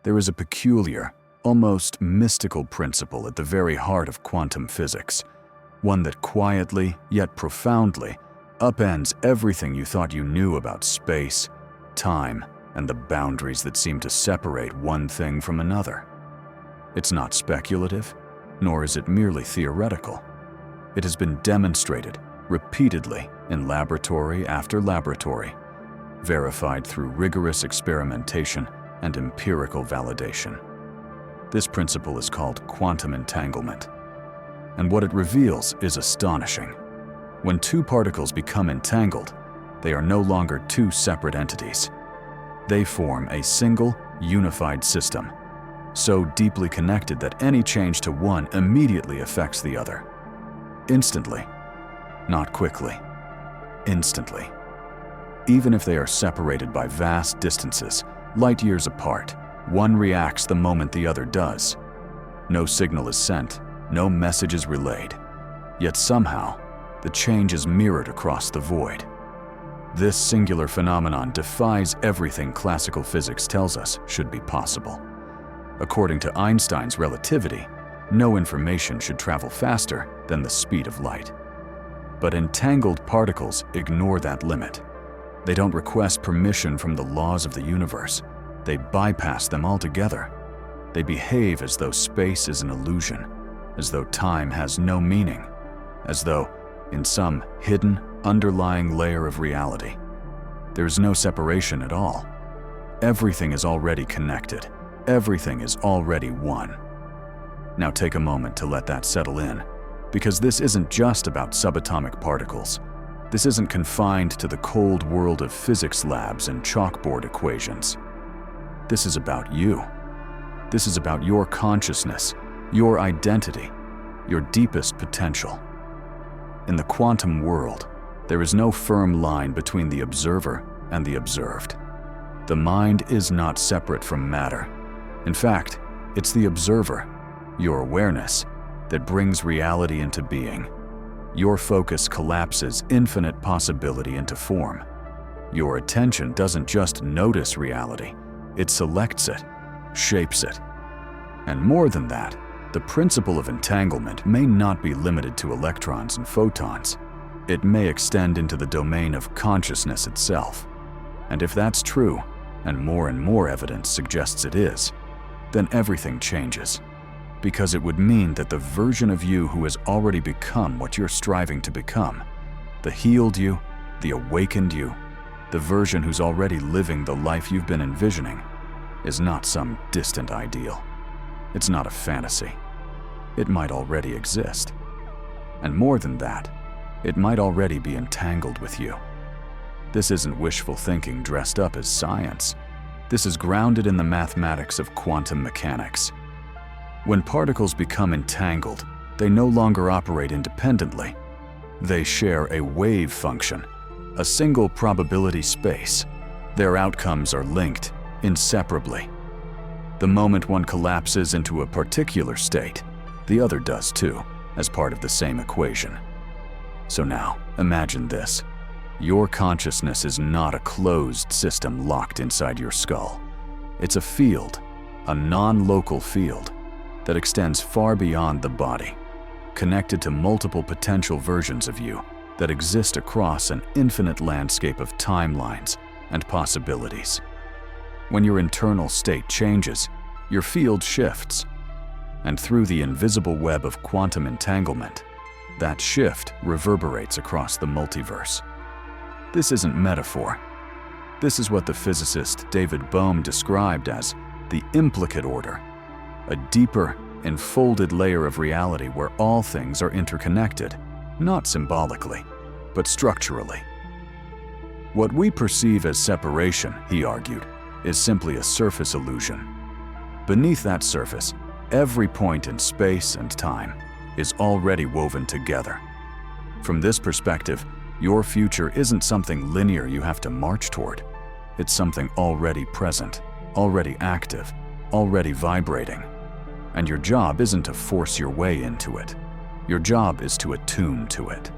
There is a peculiar, almost mystical principle at the very heart of quantum physics, one that quietly, yet profoundly, upends everything you thought you knew about space, time, and the boundaries that seem to separate one thing from another. It's not speculative, nor is it merely theoretical. It has been demonstrated repeatedly in laboratory after laboratory, verified through rigorous experimentation and empirical validation. This principle is called quantum entanglement, and what it reveals is astonishing. When two particles become entangled, they are no longer two separate entities. They form a single, unified system, so deeply connected that any change to one immediately affects the other. Instantly. Not quickly. Instantly. Even if they are separated by vast distances, light years apart, one reacts the moment the other does. No signal is sent, no message is relayed. Yet somehow, the change is mirrored across the void. This singular phenomenon defies everything classical physics tells us should be possible. According to Einstein's relativity, no information should travel faster than the speed of light. But entangled particles ignore that limit. They don't request permission from the laws of the universe. They bypass them altogether. They behave as though space is an illusion, as though time has no meaning, as though, in some hidden, underlying layer of reality, there is no separation at all. Everything is already connected. Everything is already one. Now take a moment to let that settle in, because this isn't just about subatomic particles. This isn't confined to the cold world of physics labs and chalkboard equations. This is about you. This is about your consciousness, your identity, your deepest potential. In the quantum world, there is no firm line between the observer and the observed. The mind is not separate from matter. In fact, it's the observer, your awareness, that brings reality into being. Your focus collapses infinite possibility into form. Your attention doesn't just notice reality, it selects it, shapes it. And more than that, the principle of entanglement may not be limited to electrons and photons. It may extend into the domain of consciousness itself. And if that's true, and more evidence suggests it is, then everything changes. Because it would mean that the version of you who has already become what you're striving to become, the healed you, the awakened you, the version who's already living the life you've been envisioning, is not some distant ideal. It's not a fantasy. It might already exist. And more than that, it might already be entangled with you. This isn't wishful thinking dressed up as science. This is grounded in the mathematics of quantum mechanics. When particles become entangled, they no longer operate independently. They share a wave function, a single probability space. Their outcomes are linked inseparably. The moment one collapses into a particular state, the other does too, as part of the same equation. So now, imagine this. Your consciousness is not a closed system locked inside your skull. It's a field, a non-local field, that extends far beyond the body, connected to multiple potential versions of you that exist across an infinite landscape of timelines and possibilities. When your internal state changes, your field shifts, and through the invisible web of quantum entanglement, that shift reverberates across the multiverse. This isn't metaphor. This is what the physicist David Bohm described as the implicate order, a deeper, enfolded layer of reality where all things are interconnected, not symbolically, but structurally. What we perceive as separation, he argued, is simply a surface illusion. Beneath that surface, every point in space and time is already woven together. From this perspective, your future isn't something linear you have to march toward. It's something already present, already active, already vibrating. And your job isn't to force your way into it. Your job is to attune to it,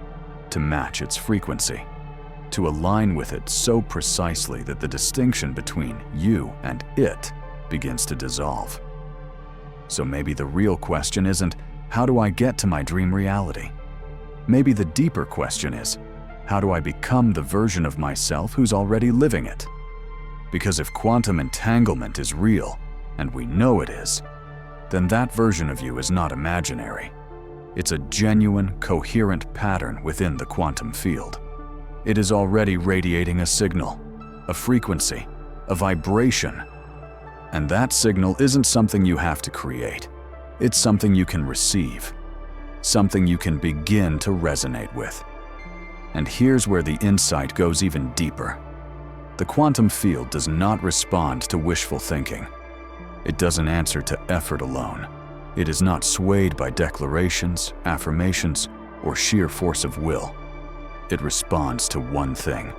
to match its frequency, to align with it so precisely that the distinction between you and it begins to dissolve. So maybe the real question isn't, how do I get to my dream reality? Maybe the deeper question is, how do I become the version of myself who's already living it? Because if quantum entanglement is real, and we know it is, then that version of you is not imaginary. It's a genuine, coherent pattern within the quantum field. It is already radiating a signal, a frequency, a vibration. And that signal isn't something you have to create. It's something you can receive, something you can begin to resonate with. And here's where the insight goes even deeper. The quantum field does not respond to wishful thinking. It doesn't answer to effort alone. It is not swayed by declarations, affirmations, or sheer force of will. It responds to one thing: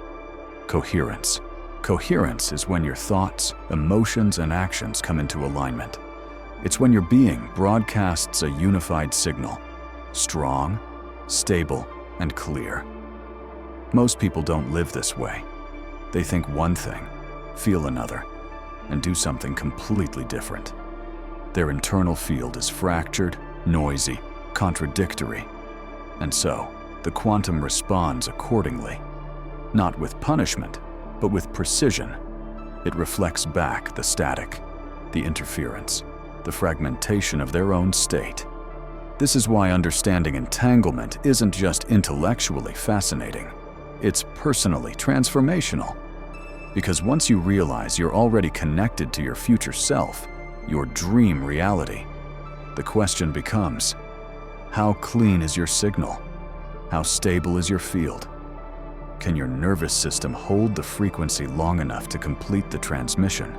coherence. Coherence is when your thoughts, emotions, and actions come into alignment. It's when your being broadcasts a unified signal, strong, stable, and clear. Most people don't live this way. They think one thing, feel another, and do something completely different. Their internal field is fractured, noisy, contradictory. And so, the quantum responds accordingly. Not with punishment, but with precision. It reflects back the static, the interference, the fragmentation of their own state. This is why understanding entanglement isn't just intellectually fascinating. It's personally transformational. Because once you realize you're already connected to your future self, your dream reality, the question becomes, how clean is your signal? How stable is your field? Can your nervous system hold the frequency long enough to complete the transmission?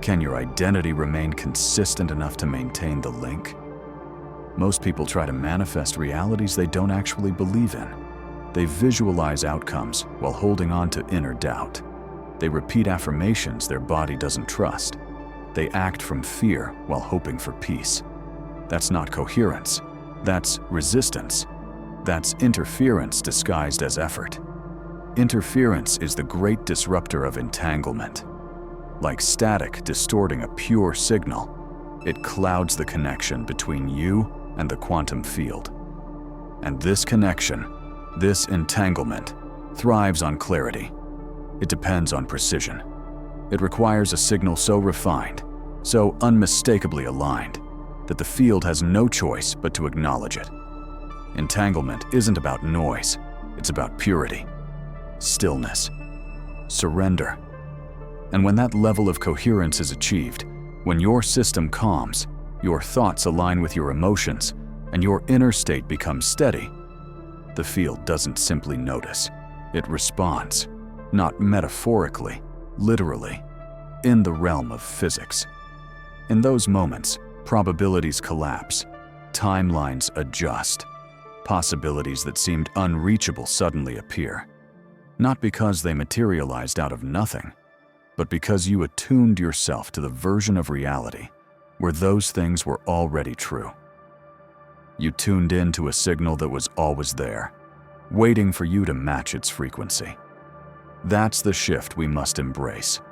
Can your identity remain consistent enough to maintain the link? Most people try to manifest realities they don't actually believe in. They visualize outcomes while holding on to inner doubt. They repeat affirmations their body doesn't trust. They act from fear while hoping for peace. That's not coherence. That's resistance. That's interference disguised as effort. Interference is the great disruptor of entanglement. Like static distorting a pure signal, it clouds the connection between you and the quantum field. And this connection, this entanglement, thrives on clarity. It depends on precision. It requires a signal so refined, so unmistakably aligned, that the field has no choice but to acknowledge it. Entanglement isn't about noise, it's about purity, stillness, surrender. And when that level of coherence is achieved, when your system calms, your thoughts align with your emotions, and your inner state becomes steady, the field doesn't simply notice, it responds. Not metaphorically, literally, in the realm of physics. In those moments, probabilities collapse, timelines adjust, possibilities that seemed unreachable suddenly appear. Not because they materialized out of nothing, but because you attuned yourself to the version of reality where those things were already true. You tuned in to a signal that was always there, waiting for you to match its frequency. That's the shift we must embrace,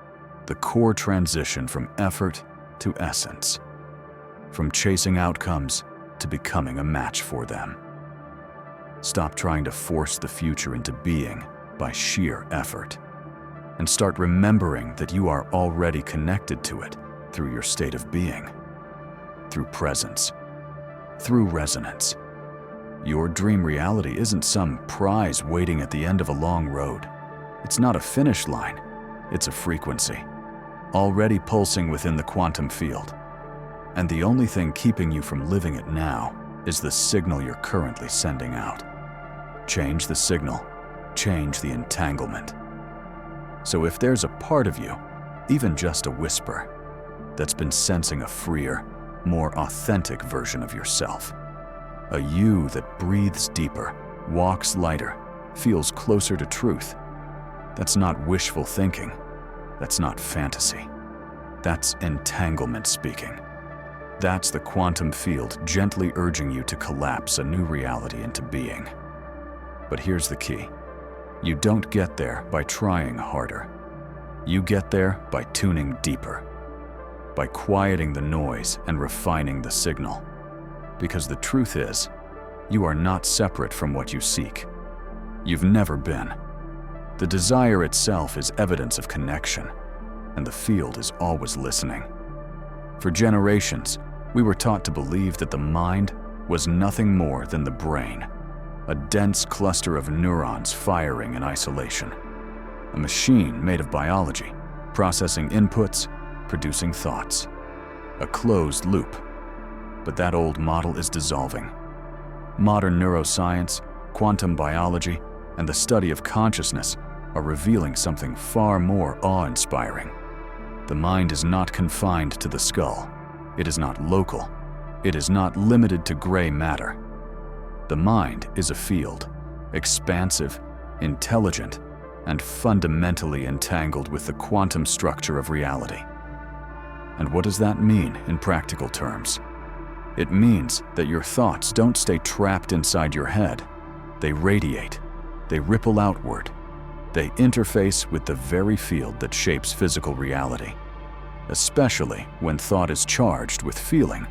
the core transition from effort to essence, from chasing outcomes to becoming a match for them. Stop trying to force the future into being by sheer effort, and start remembering that you are already connected to it through your state of being, through presence, through resonance. Your dream reality isn't some prize waiting at the end of a long road. It's not a finish line, it's a frequency, already pulsing within the quantum field. And the only thing keeping you from living it now is the signal you're currently sending out. Change the signal, change the entanglement. So if there's a part of you, even just a whisper, that's been sensing a freer, more authentic version of yourself, a you that breathes deeper, walks lighter, feels closer to truth, that's not wishful thinking. That's not fantasy. That's entanglement speaking. That's the quantum field gently urging you to collapse a new reality into being. But here's the key. You don't get there by trying harder. You get there by tuning deeper. by quieting the noise and refining the signal. Because the truth is, you are not separate from what you seek. You've never been. The desire itself is evidence of connection, and the field is always listening. For generations, we were taught to believe that the mind was nothing more than the brain, a dense cluster of neurons firing in isolation. A machine made of biology, processing inputs, producing thoughts. A closed loop. But that old model is dissolving. Modern neuroscience, quantum biology, and the study of consciousness are revealing something far more awe-inspiring. The mind is not confined to the skull. It is not local. It is not limited to gray matter. The mind is a field, expansive, intelligent, and fundamentally entangled with the quantum structure of reality. And what does that mean in practical terms? It means that your thoughts don't stay trapped inside your head. They radiate. They ripple outward. They interface with the very field that shapes physical reality. Especially when thought is charged with feeling.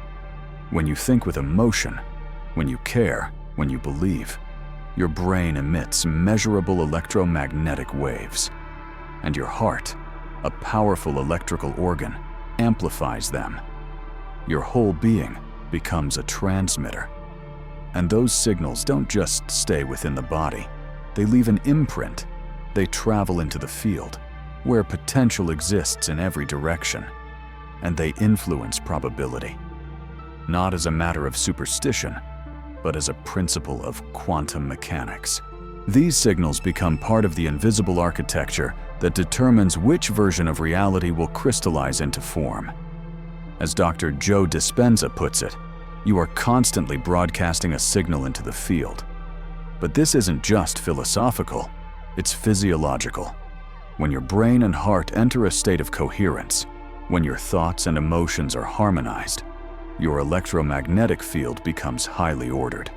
When you think with emotion, when you care, when you believe, your brain emits measurable electromagnetic waves. And your heart, a powerful electrical organ, amplifies them. Your whole being becomes a transmitter. And those signals don't just stay within the body. They leave an imprint. They travel into the field, where potential exists in every direction. And they influence probability. Not as a matter of superstition, but as a principle of quantum mechanics. These signals become part of the invisible architecture that determines which version of reality will crystallize into form. As Dr. Joe Dispenza puts it, you are constantly broadcasting a signal into the field. But this isn't just philosophical, it's physiological. When your brain and heart enter a state of coherence, when your thoughts and emotions are harmonized, your electromagnetic field becomes highly ordered.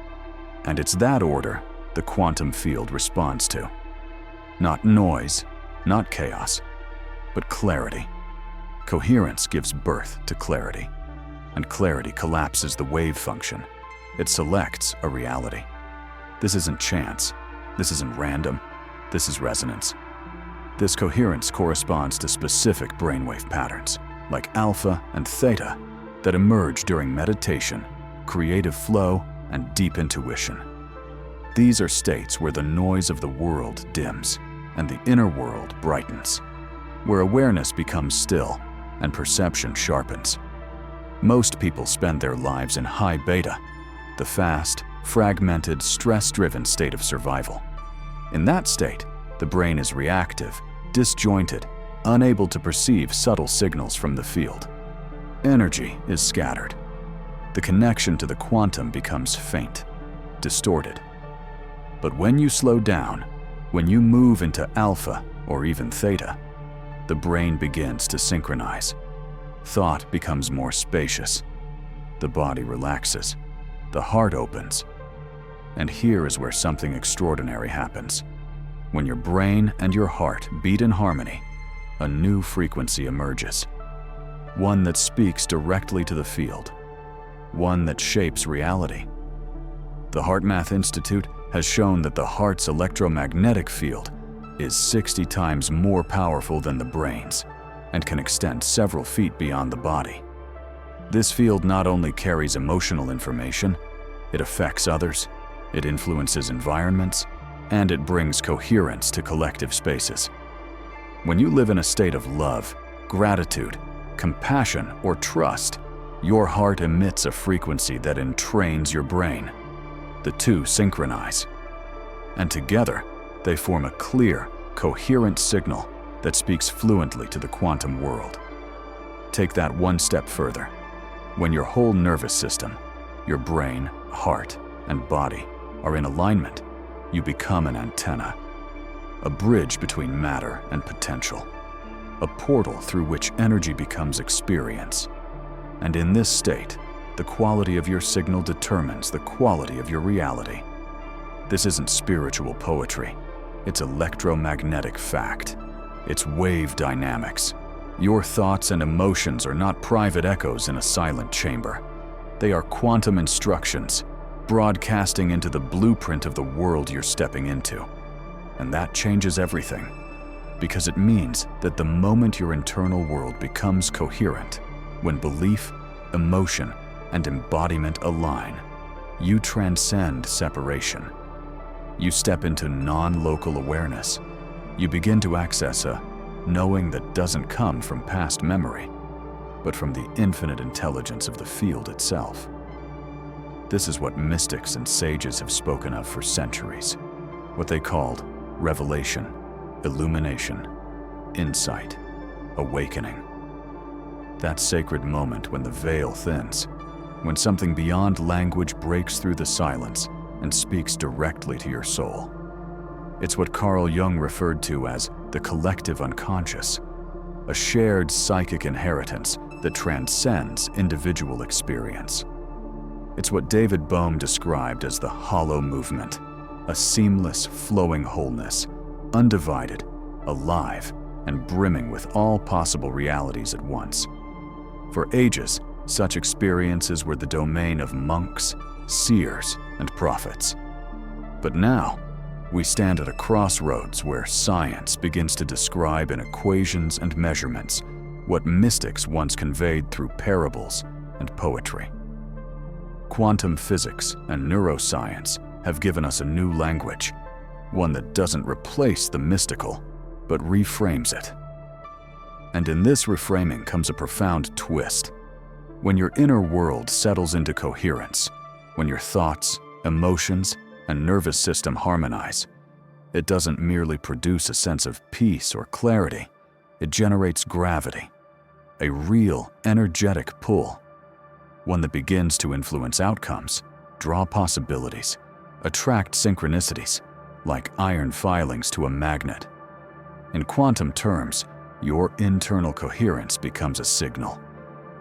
And it's that order the quantum field responds to. Not noise, not chaos, but clarity. Coherence gives birth to clarity, and clarity collapses the wave function. It selects a reality. This isn't chance, this isn't random, this is resonance. This coherence corresponds to specific brainwave patterns, like alpha and theta, that emerge during meditation, creative flow, and deep intuition. These are states where the noise of the world dims and the inner world brightens, where awareness becomes still and perception sharpens. Most people spend their lives in high beta, the fast, fragmented, stress-driven state of survival. In that state, the brain is reactive, disjointed, unable to perceive subtle signals from the field. Energy is scattered. The connection to the quantum becomes faint, distorted. But when you slow down, when you move into alpha or even theta, the brain begins to synchronize. Thought becomes more spacious. The body relaxes. The heart opens. And here is where something extraordinary happens. When your brain and your heart beat in harmony, a new frequency emerges. One that speaks directly to the field. One that shapes reality. The HeartMath Institute has shown that the heart's electromagnetic field is 60 times more powerful than the brain's and can extend several feet beyond the body. This field not only carries emotional information, it affects others, it influences environments, and it brings coherence to collective spaces. When you live in a state of love, gratitude, compassion, or trust, your heart emits a frequency that entrains your brain. The two synchronize. And together, they form a clear, coherent signal that speaks fluently to the quantum world. Take that one step further. When your whole nervous system, your brain, heart, and body are in alignment, you become an antenna, a bridge between matter and potential, a portal through which energy becomes experience. And in this state, the quality of your signal determines the quality of your reality. This isn't spiritual poetry. It's electromagnetic fact. It's wave dynamics. Your thoughts and emotions are not private echoes in a silent chamber. They are quantum instructions, broadcasting into the blueprint of the world you're stepping into. And that changes everything, because it means that the moment your internal world becomes coherent, when belief, emotion, and embodiment align, you transcend separation. You step into non-local awareness. You begin to access a knowing that doesn't come from past memory, but from the infinite intelligence of the field itself. This is what mystics and sages have spoken of for centuries, what they called revelation, illumination, insight, awakening. That sacred moment when the veil thins, when something beyond language breaks through the silence and speaks directly to your soul. It's what Carl Jung referred to as the collective unconscious, a shared psychic inheritance that transcends individual experience. It's what David Bohm described as the hollow movement, a seamless, flowing wholeness, undivided, alive, and brimming with all possible realities at once. For ages, such experiences were the domain of monks, seers, and prophets. But now, we stand at a crossroads where science begins to describe in equations and measurements what mystics once conveyed through parables and poetry. Quantum physics and neuroscience have given us a new language, one that doesn't replace the mystical, but reframes it. And in this reframing comes a profound twist. When your inner world settles into coherence, when your thoughts, emotions, and nervous system harmonize, it doesn't merely produce a sense of peace or clarity. It generates gravity, a real, energetic pull, one that begins to influence outcomes, draw possibilities, attract synchronicities, like iron filings to a magnet. In quantum terms, your internal coherence becomes a signal,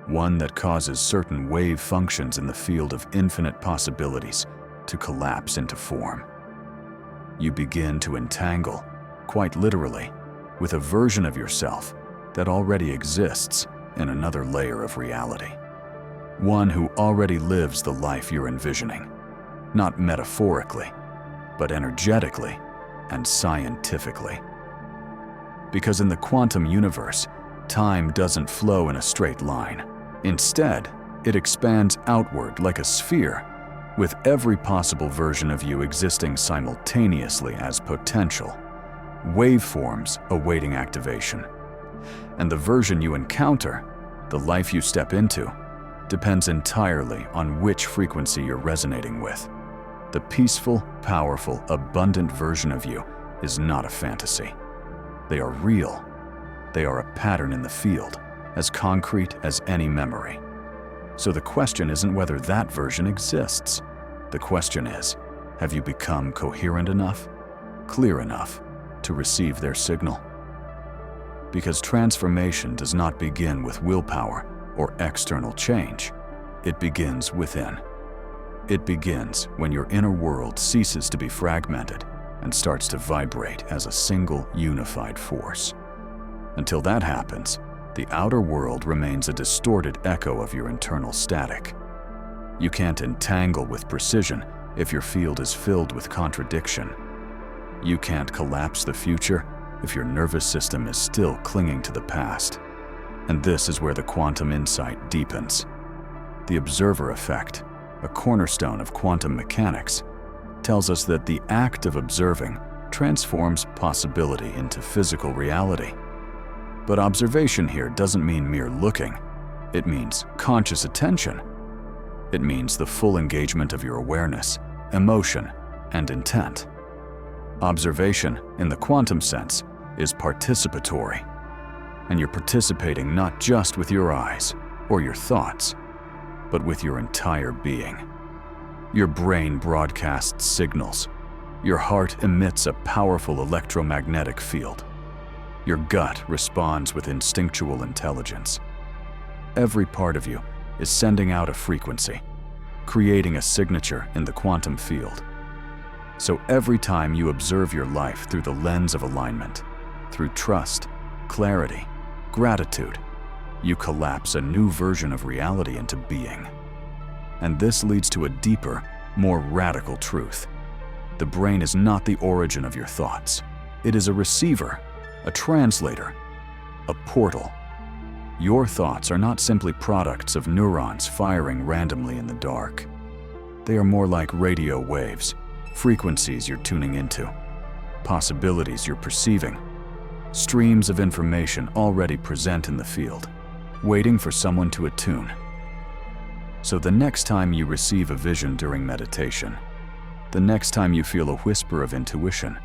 one that causes certain wave functions in the field of infinite possibilities to collapse into form. You begin to entangle, quite literally, with a version of yourself that already exists in another layer of reality. One who already lives the life you're envisioning, not metaphorically, but energetically and scientifically. Because in the quantum universe, time doesn't flow in a straight line. Instead, it expands outward like a sphere, with every possible version of you existing simultaneously as potential, waveforms awaiting activation. And the version you encounter, the life you step into, depends entirely on which frequency you're resonating with. The peaceful, powerful, abundant version of you is not a fantasy. They are real. They are a pattern in the field, as concrete as any memory. So the question isn't whether that version exists. The question is, have you become coherent enough, clear enough to receive their signal? Because transformation does not begin with willpower or external change. It begins within. It begins when your inner world ceases to be fragmented and starts to vibrate as a single unified force. Until that happens, the outer world remains a distorted echo of your internal static. You can't entangle with precision if your field is filled with contradiction. You can't collapse the future if your nervous system is still clinging to the past. And this is where the quantum insight deepens. The observer effect, a cornerstone of quantum mechanics, tells us that the act of observing transforms possibility into physical reality. But observation here doesn't mean mere looking. It means conscious attention. It means the full engagement of your awareness, emotion, and intent. Observation, in the quantum sense, is participatory. And you're participating not just with your eyes or your thoughts, but with your entire being. Your brain broadcasts signals. Your heart emits a powerful electromagnetic field. Your gut responds with instinctual intelligence. Every part of you is sending out a frequency, creating a signature in the quantum field. So every time you observe your life through the lens of alignment, through trust, clarity, gratitude. You collapse a new version of reality into being. And this leads to a deeper, more radical truth. The brain is not the origin of your thoughts. It is a receiver, a translator, a portal. Your thoughts are not simply products of neurons firing randomly in the dark. They are more like radio waves, frequencies you're tuning into, possibilities you're perceiving, streams of information already present in the field, waiting for someone to attune. So the next time you receive a vision during meditation, the next time you feel a whisper of intuition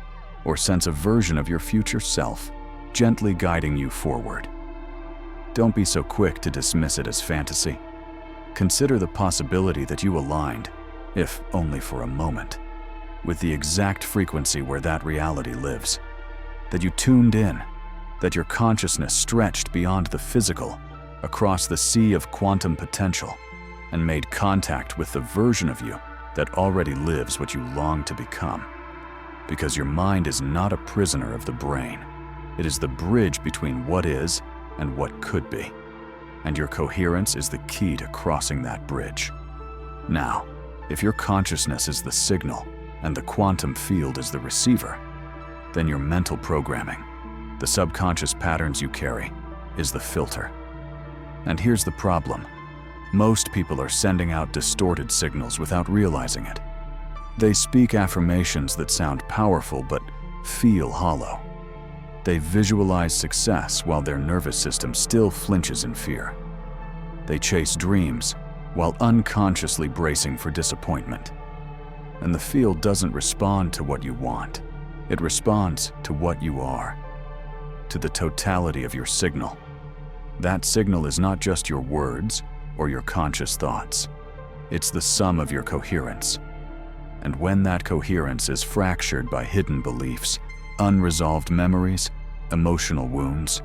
or sense a version of your future self gently guiding you forward, don't be so quick to dismiss it as fantasy. Consider the possibility that you aligned, if only for a moment, with the exact frequency where that reality lives, that you tuned in, that your consciousness stretched beyond the physical, across the sea of quantum potential, and made contact with the version of you that already lives what you long to become. Because your mind is not a prisoner of the brain. It is the bridge between what is and what could be. And your coherence is the key to crossing that bridge. Now, if your consciousness is the signal and the quantum field is the receiver, then your mental programming, the subconscious patterns you carry, is the filter. And here's the problem. Most people are sending out distorted signals without realizing it. They speak affirmations that sound powerful but feel hollow. They visualize success while their nervous system still flinches in fear. They chase dreams while unconsciously bracing for disappointment. And the field doesn't respond to what you want. It responds to what you are, to the totality of your signal. That signal is not just your words or your conscious thoughts. It's the sum of your coherence. And when that coherence is fractured by hidden beliefs, unresolved memories, emotional wounds,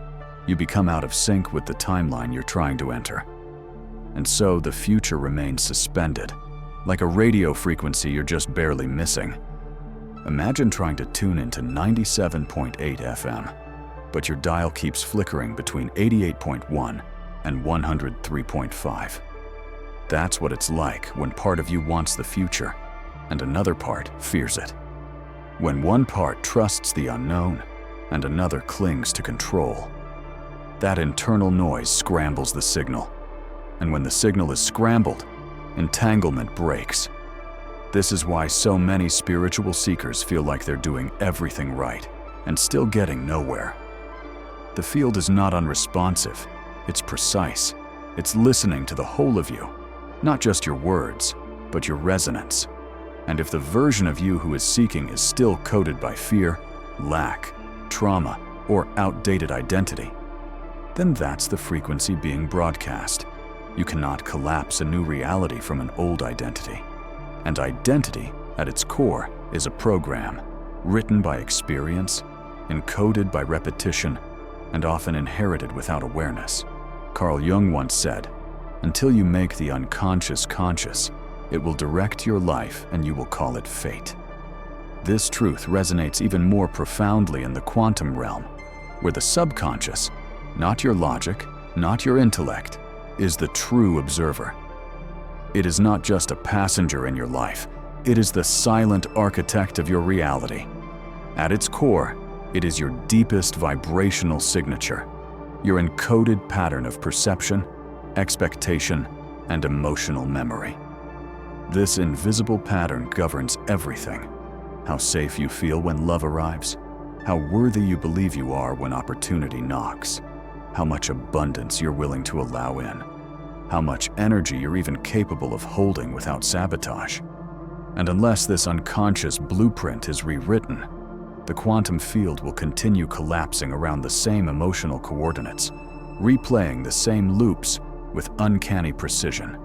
you become out of sync with the timeline you're trying to enter. And so the future remains suspended, like a radio frequency you're just barely missing. Imagine trying to tune into 97.8 FM, but your dial keeps flickering between 88.1 and 103.5. That's what it's like when part of you wants the future and another part fears it. When one part trusts the unknown and another clings to control. That internal noise scrambles the signal. And when the signal is scrambled, entanglement breaks. This is why so many spiritual seekers feel like they're doing everything right and still getting nowhere. The field is not unresponsive. It's precise. It's listening to the whole of you, not just your words, but your resonance. And if the version of you who is seeking is still coded by fear, lack, trauma, or outdated identity, then that's the frequency being broadcast. You cannot collapse a new reality from an old identity. And identity, at its core, is a program, written by experience, encoded by repetition, and often inherited without awareness. Carl Jung once said, "Until you make the unconscious conscious, it will direct your life and you will call it fate." This truth resonates even more profoundly in the quantum realm, where the subconscious, not your logic, not your intellect, is the true observer. It is not just a passenger in your life, it is the silent architect of your reality. At its core, it is your deepest vibrational signature, your encoded pattern of perception, expectation, and emotional memory. This invisible pattern governs everything. How safe you feel when love arrives, how worthy you believe you are when opportunity knocks, how much abundance you're willing to allow in, how much energy you're even capable of holding without sabotage. And unless this unconscious blueprint is rewritten, the quantum field will continue collapsing around the same emotional coordinates, replaying the same loops with uncanny precision.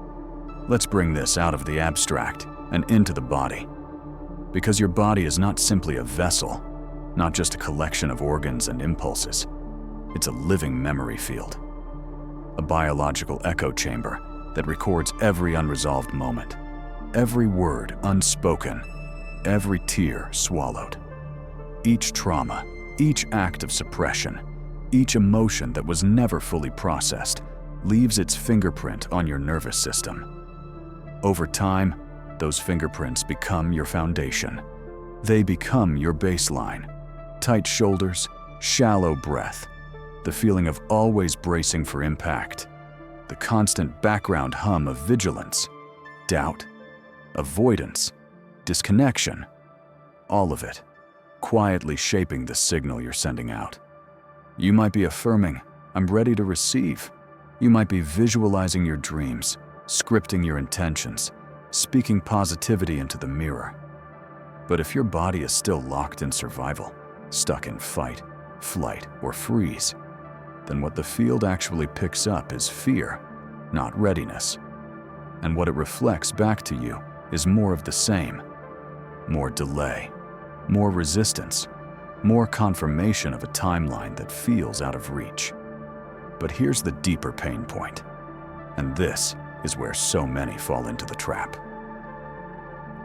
Let's bring this out of the abstract and into the body. Because your body is not simply a vessel, not just a collection of organs and impulses. It's a living memory field, a biological echo chamber that records every unresolved moment, every word unspoken, every tear swallowed. Each trauma, each act of suppression, Each emotion that was never fully processed leaves its fingerprint on your nervous system. Over time, those fingerprints become your foundation. They become your baseline. Tight shoulders, shallow breath, the feeling of always bracing for impact, the constant background hum of vigilance, doubt, avoidance, disconnection, all of it, quietly shaping the signal you're sending out. You might be affirming, "I'm ready to receive." You might be visualizing your dreams, scripting your intentions, speaking positivity into the mirror. But if your body is still locked in survival, stuck in fight, flight, or freeze, then what the field actually picks up is fear, not readiness. And what it reflects back to you is more of the same. More delay, more resistance, more confirmation of a timeline that feels out of reach. But here's the deeper pain point, and this is where so many fall into the trap.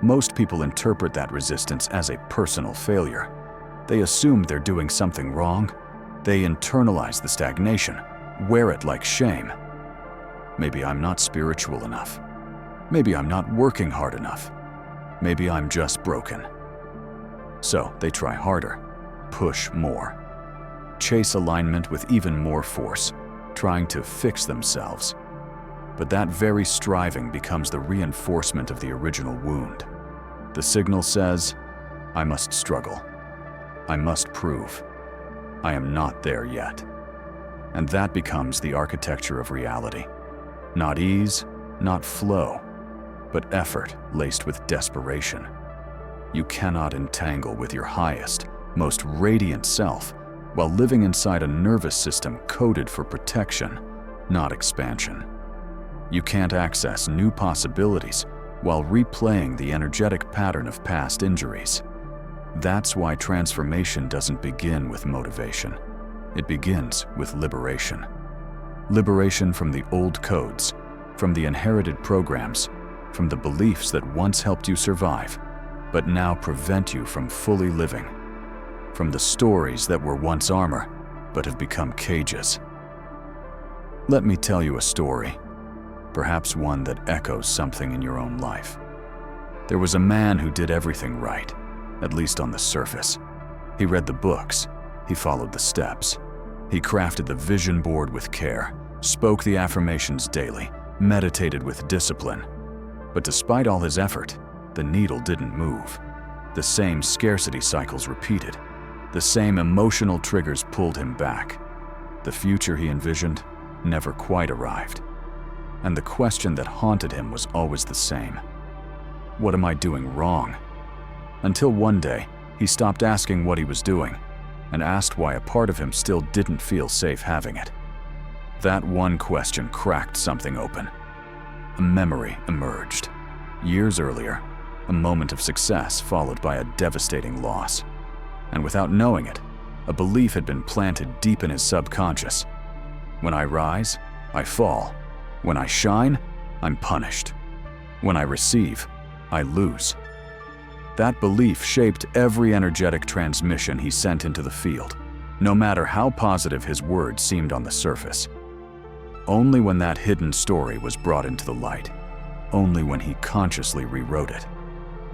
Most people interpret that resistance as a personal failure. They assume they're doing something wrong. They internalize the stagnation, wear it like shame. Maybe I'm not spiritual enough. Maybe I'm not working hard enough. Maybe I'm just broken. So they try harder, push more, chase alignment with even more force, trying to fix themselves. But that very striving becomes the reinforcement of the original wound. The signal says, I must struggle. I must prove. I am not there yet. And that becomes the architecture of reality. Not ease, not flow, but effort laced with desperation. You cannot entangle with your highest, most radiant self while living inside a nervous system coded for protection, not expansion. You can't access new possibilities while replaying the energetic pattern of past injuries. That's why transformation doesn't begin with motivation. It begins with liberation. Liberation from the old codes, from the inherited programs, from the beliefs that once helped you survive, but now prevent you from fully living, from the stories that were once armor, but have become cages. Let me tell you a story, perhaps one that echoes something in your own life. There was a man who did everything right, at least on the surface. He read the books, he followed the steps, he crafted the vision board with care, spoke the affirmations daily, meditated with discipline. But despite all his effort, the needle didn't move. The same scarcity cycles repeated. The same emotional triggers pulled him back. The future he envisioned never quite arrived. And the question that haunted him was always the same. What am I doing wrong? Until one day, he stopped asking what he was doing and asked why a part of him still didn't feel safe having it. That one question cracked something open. A memory emerged. Years earlier, a moment of success followed by a devastating loss. And without knowing it, a belief had been planted deep in his subconscious. When I rise, I fall. When I shine, I'm punished. When I receive, I lose. That belief shaped every energetic transmission he sent into the field, no matter how positive his words seemed on the surface. Only when that hidden story was brought into the light, only when he consciously rewrote it,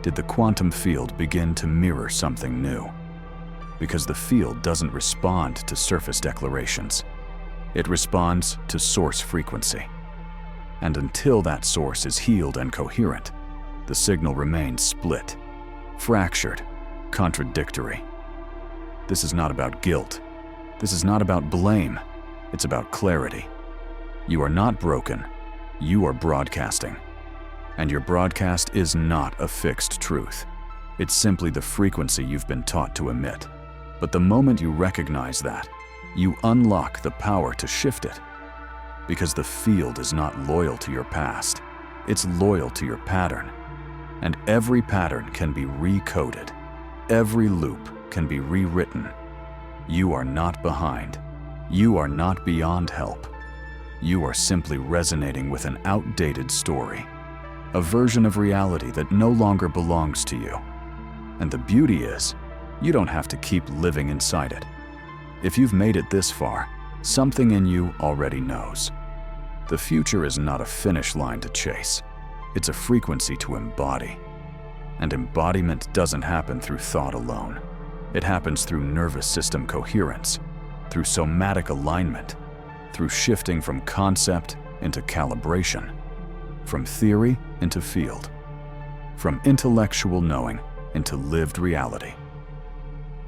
did the quantum field begin to mirror something new. Because the field doesn't respond to surface declarations. It responds to source frequency. And until that source is healed and coherent, the signal remains split, fractured, contradictory. This is not about guilt. This is not about blame. It's about clarity. You are not broken. You are broadcasting. And your broadcast is not a fixed truth. It's simply the frequency you've been taught to emit. But the moment you recognize that, you unlock the power to shift it. Because the field is not loyal to your past. It's loyal to your pattern. And every pattern can be recoded. Every loop can be rewritten. You are not behind. You are not beyond help. You are simply resonating with an outdated story, a version of reality that no longer belongs to you. And the beauty is, you don't have to keep living inside it. If you've made it this far, something in you already knows. The future is not a finish line to chase. It's a frequency to embody. And embodiment doesn't happen through thought alone. It happens through nervous system coherence, through somatic alignment, through shifting from concept into calibration, from theory into field, from intellectual knowing into lived reality.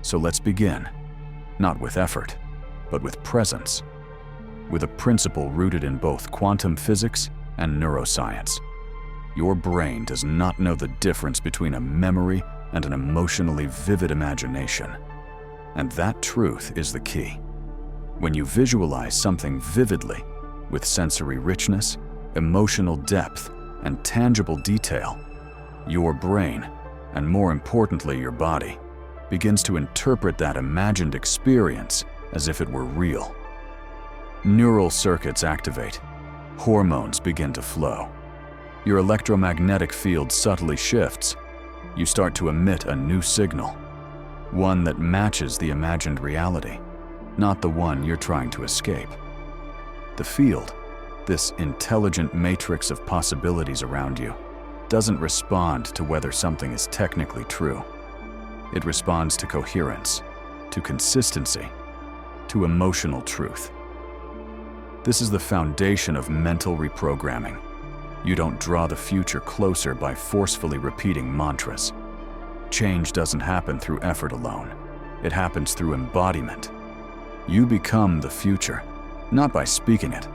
So let's begin, not with effort, but with presence, with a principle rooted in both quantum physics and neuroscience. Your brain does not know the difference between a memory and an emotionally vivid imagination. And that truth is the key. When you visualize something vividly, with sensory richness, emotional depth, and tangible detail, your brain, and more importantly your body, begins to interpret that imagined experience as if it were real. Neural circuits activate, hormones begin to flow. Your electromagnetic field subtly shifts. You start to emit a new signal, one that matches the imagined reality, not the one you're trying to escape. The field, this intelligent matrix of possibilities around you, doesn't respond to whether something is technically true. It responds to coherence, to consistency, to emotional truth. This is the foundation of mental reprogramming. You don't draw the future closer by forcefully repeating mantras. Change doesn't happen through effort alone. It happens through embodiment. You become the future, not by speaking it,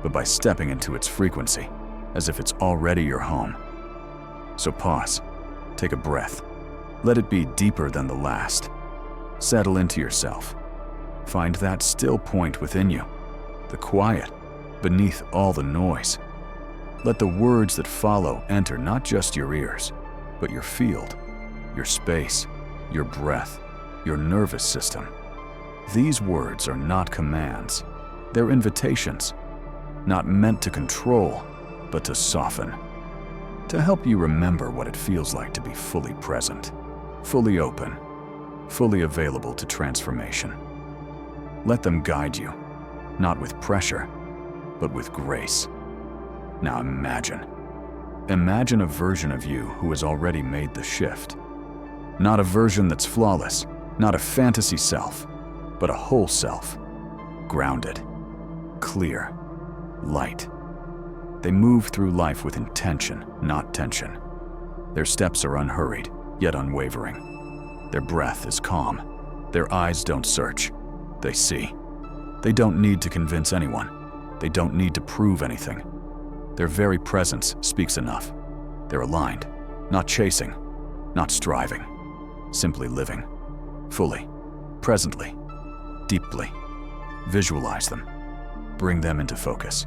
but by stepping into its frequency, as if it's already your home. So pause, take a breath. Let it be deeper than the last. Settle into yourself. Find that still point within you, the quiet, beneath all the noise. Let the words that follow enter not just your ears, but your field, your space, your breath, your nervous system. These words are not commands. They're invitations, not meant to control, but to soften, to help you remember what it feels like to be fully present, fully open, fully available to transformation. Let them guide you, not with pressure, but with grace. Now imagine a version of you who has already made the shift. Not a version that's flawless, not a fantasy self, but a whole self, grounded, clear, light. They move through life with intention, not tension. Their steps are unhurried, yet unwavering. Their breath is calm. Their eyes don't search, they see. They don't need to convince anyone. They don't need to prove anything. Their very presence speaks enough. They're aligned, not chasing, not striving, simply living, fully, presently, deeply. Visualize them. Bring them into focus.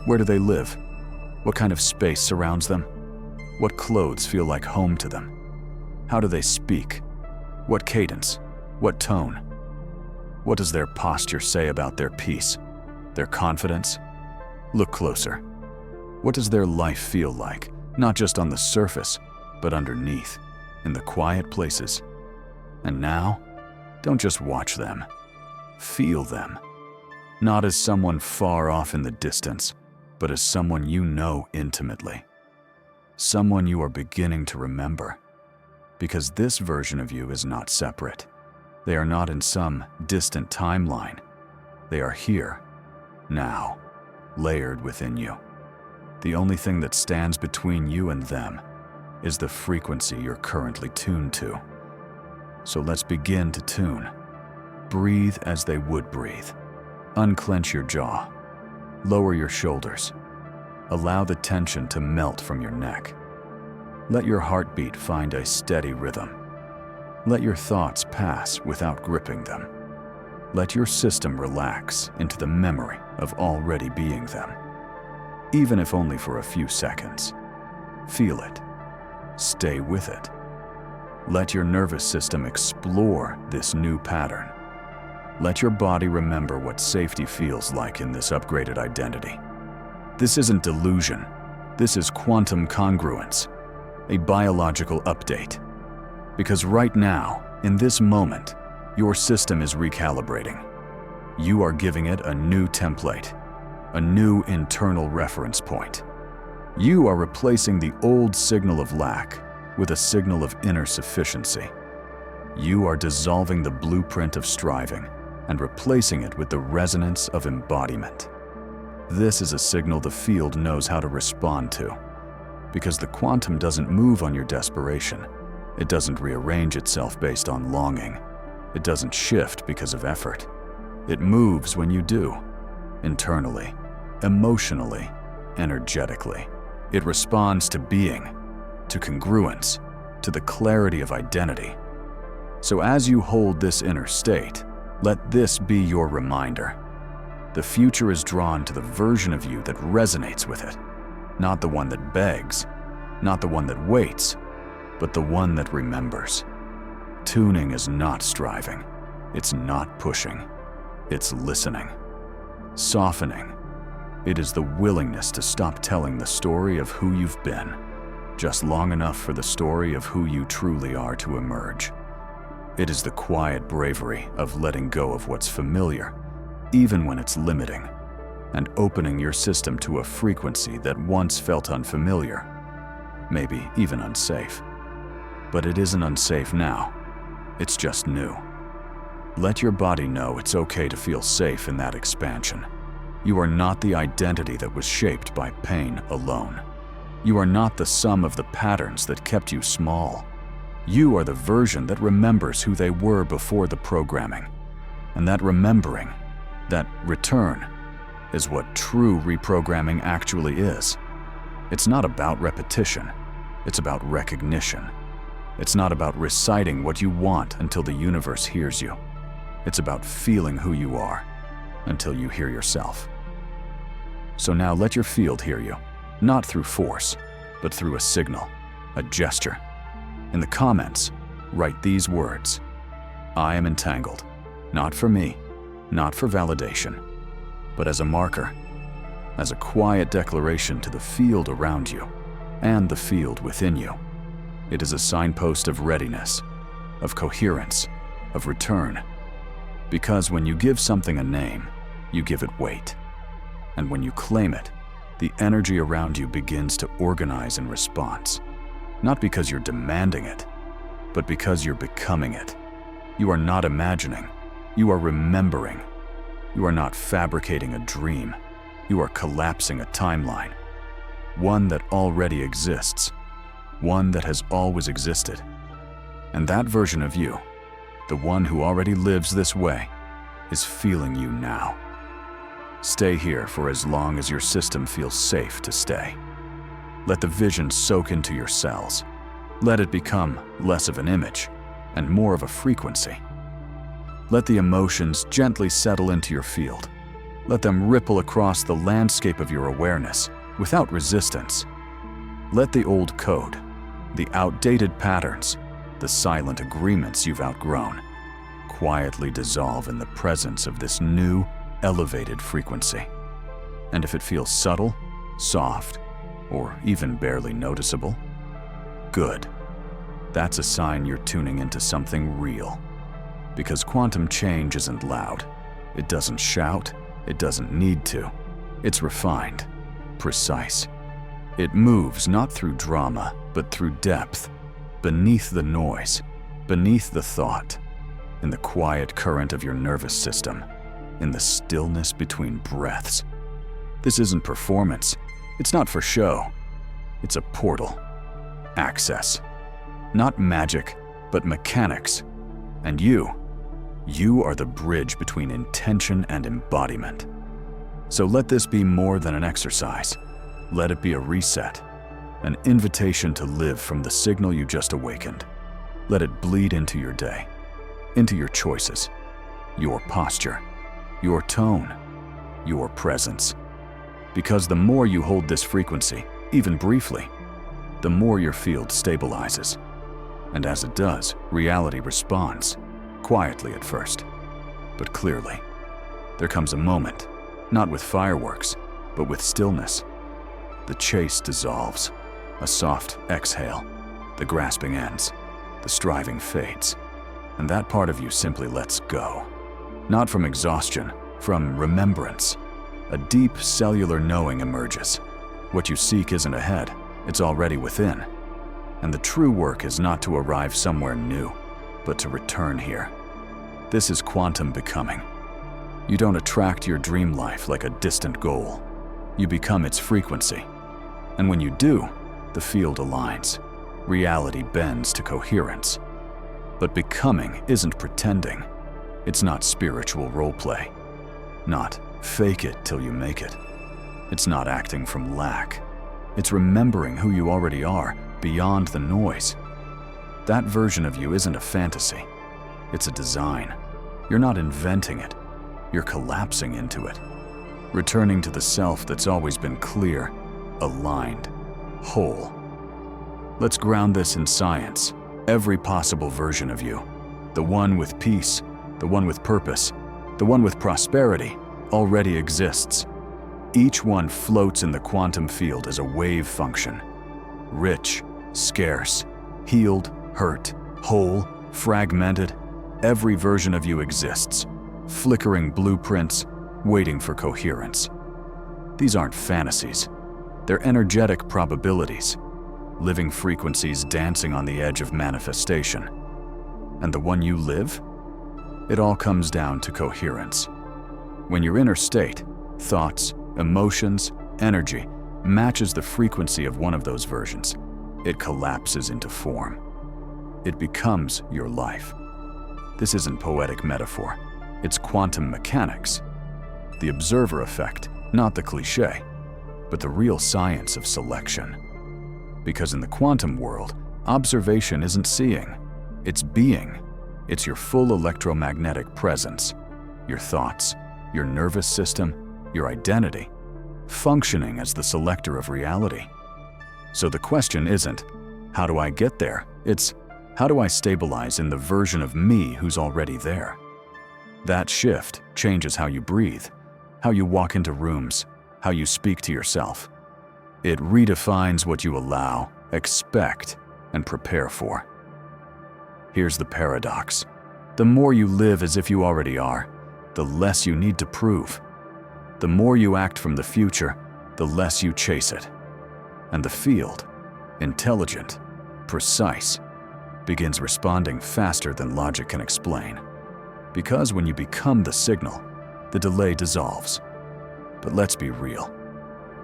Where do they live? What kind of space surrounds them? What clothes feel like home to them? How do they speak? What cadence? What tone? What does their posture say about their peace, their confidence? Look closer. What does their life feel like, not just on the surface, but underneath, in the quiet places? And now, don't just watch them. Feel them. Not as someone far off in the distance, but as someone you know intimately. Someone you are beginning to remember. Because this version of you is not separate. They are not in some distant timeline. They are here, now, layered within you. The only thing that stands between you and them is the frequency you're currently tuned to. So let's begin to tune. Breathe as they would breathe. Unclench your jaw. Lower your shoulders. Allow the tension to melt from your neck. Let your heartbeat find a steady rhythm. Let your thoughts pass without gripping them. Let your system relax into the memory of already being them. Even if only for a few seconds. Feel it. Stay with it. Let your nervous system explore this new pattern. Let your body remember what safety feels like in this upgraded identity. This isn't delusion. This is quantum congruence, a biological update. Because right now, in this moment, Your system is recalibrating. You are giving it a new template, a new internal reference point. You are replacing the old signal of lack with a signal of inner sufficiency. You are dissolving the blueprint of striving and replacing it with the resonance of embodiment. This is a signal the field knows how to respond to, because the quantum doesn't move on your desperation. It doesn't rearrange itself based on longing. It doesn't shift because of effort. It moves when you do, internally, emotionally, energetically. It responds to being, to congruence, to the clarity of identity. So as you hold this inner state, let this be your reminder. The future is drawn to the version of you that resonates with it, not the one that begs, not the one that waits, but the one that remembers. Tuning is not striving. It's not pushing. It's listening. Softening. It is the willingness to stop telling the story of who you've been, just long enough for the story of who you truly are to emerge. It is the quiet bravery of letting go of what's familiar, even when it's limiting, and opening your system to a frequency that once felt unfamiliar, maybe even unsafe. But it isn't unsafe now. It's just new. Let your body know it's okay to feel safe in that expansion. You are not the identity that was shaped by pain alone. You are not the sum of the patterns that kept you small. You are the version that remembers who they were before the programming. And that remembering, that return, is what true reprogramming actually is. It's not about repetition. It's about recognition. It's not about reciting what you want until the universe hears you. It's about feeling who you are until you hear yourself. So now let your field hear you, not through force, but through a signal, a gesture. In the comments, write these words: I am entangled, not for me, not for validation, but as a marker, as a quiet declaration to the field around you and the field within you. It is a signpost of readiness, of coherence, of return. Because when you give something a name, you give it weight. And when you claim it, the energy around you begins to organize in response. Not because you're demanding it, but because you're becoming it. You are not imagining, you are remembering. You are not fabricating a dream, you are collapsing a timeline. One that already exists, one that has always existed. And that version of you, the one who already lives this way, is feeling you now. Stay here for as long as your system feels safe to stay. Let the vision soak into your cells. Let it become less of an image and more of a frequency. Let the emotions gently settle into your field. Let them ripple across the landscape of your awareness without resistance. Let the old code, the outdated patterns, the silent agreements you've outgrown, quietly dissolve in the presence of this new, elevated frequency. And if it feels subtle, soft, or even barely noticeable, good. That's a sign you're tuning into something real. Because quantum change isn't loud. It doesn't shout. It doesn't need to. It's refined, precise. It moves not through drama, but through depth, beneath the noise, beneath the thought, in the quiet current of your nervous system, in the stillness between breaths. This isn't performance. It's not for show. It's a portal. Access. Not magic, but mechanics. And you are the bridge between intention and embodiment. So let this be more than an exercise. Let it be a reset, an invitation to live from the signal you just awakened. Let it bleed into your day, into your choices, your posture, your tone, your presence. Because the more you hold this frequency, even briefly, the more your field stabilizes. And as it does, reality responds, quietly at first, but clearly. There comes a moment, not with fireworks, but with stillness. The chase dissolves, a soft exhale, the grasping ends, the striving fades. and that part of you simply lets go. Not from exhaustion, from remembrance. A deep cellular knowing emerges. What you seek isn't ahead, it's already within. And the true work is not to arrive somewhere new, but to return here. This is quantum becoming. You don't attract your dream life like a distant goal. You become its frequency. And when you do, the field aligns. Reality bends to coherence. But becoming isn't pretending. It's not spiritual roleplay. Not fake it till you make it. It's not acting from lack. It's remembering who you already are, beyond the noise. That version of you isn't a fantasy. It's a design. You're not inventing it. You're collapsing into it. Returning to the self that's always been clear, aligned, whole. Let's ground this in science. Every possible version of you. The one with peace, the one with purpose, the one with prosperity, already exists. Each one floats in the quantum field as a wave function. Rich, scarce, healed, hurt, whole, fragmented. Every version of you exists. Flickering blueprints, waiting for coherence. These aren't fantasies. They're energetic probabilities. Living frequencies dancing on the edge of manifestation. And the one you live? It all comes down to coherence. When your inner state, thoughts, emotions, energy, matches the frequency of one of those versions, it collapses into form. It becomes your life. This isn't poetic metaphor. It's quantum mechanics. The observer effect, not the cliché, but the real science of selection. Because in the quantum world, observation isn't seeing, it's being. It's your full electromagnetic presence, your thoughts, your nervous system, your identity, functioning as the selector of reality. So the question isn't, how do I get there? It's, how do I stabilize in the version of me who's already there? That shift changes how you breathe, how you walk into rooms, how you speak to yourself. It redefines what you allow, expect, and prepare for. Here's the paradox. The more you live as if you already are, the less you need to prove. The more you act from the future, the less you chase it. And the field, intelligent, precise, begins responding faster than logic can explain. Because when you become the signal, the delay dissolves. But let's be real.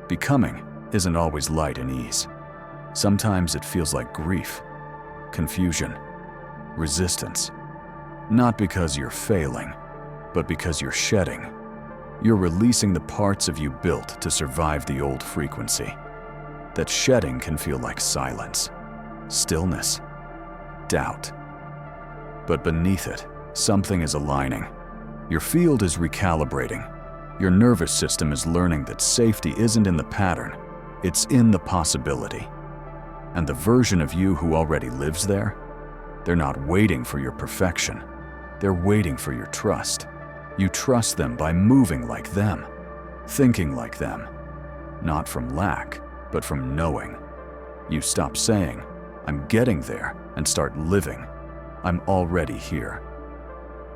Becoming isn't always light and ease. Sometimes it feels like grief, confusion, resistance. Not because you're failing, but because you're shedding. You're releasing the parts of you built to survive the old frequency. That shedding can feel like silence, stillness, doubt. But beneath it, something is aligning. Your field is recalibrating. Your nervous system is learning that safety isn't in the pattern, it's in the possibility. And the version of you who already lives there, they're not waiting for your perfection. They're waiting for your trust. You trust them by moving like them, thinking like them. Not from lack, but from knowing. You stop saying, I'm getting there, and start living. I'm already here.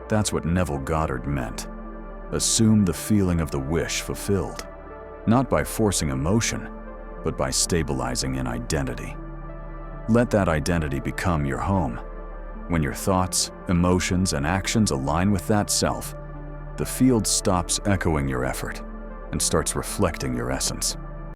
That's what Neville Goddard meant. Assume the feeling of the wish fulfilled, not by forcing emotion, but by stabilizing in identity. Let that identity become your home. When your thoughts, emotions, and actions align with that self, the field stops echoing your effort and starts reflecting your essence.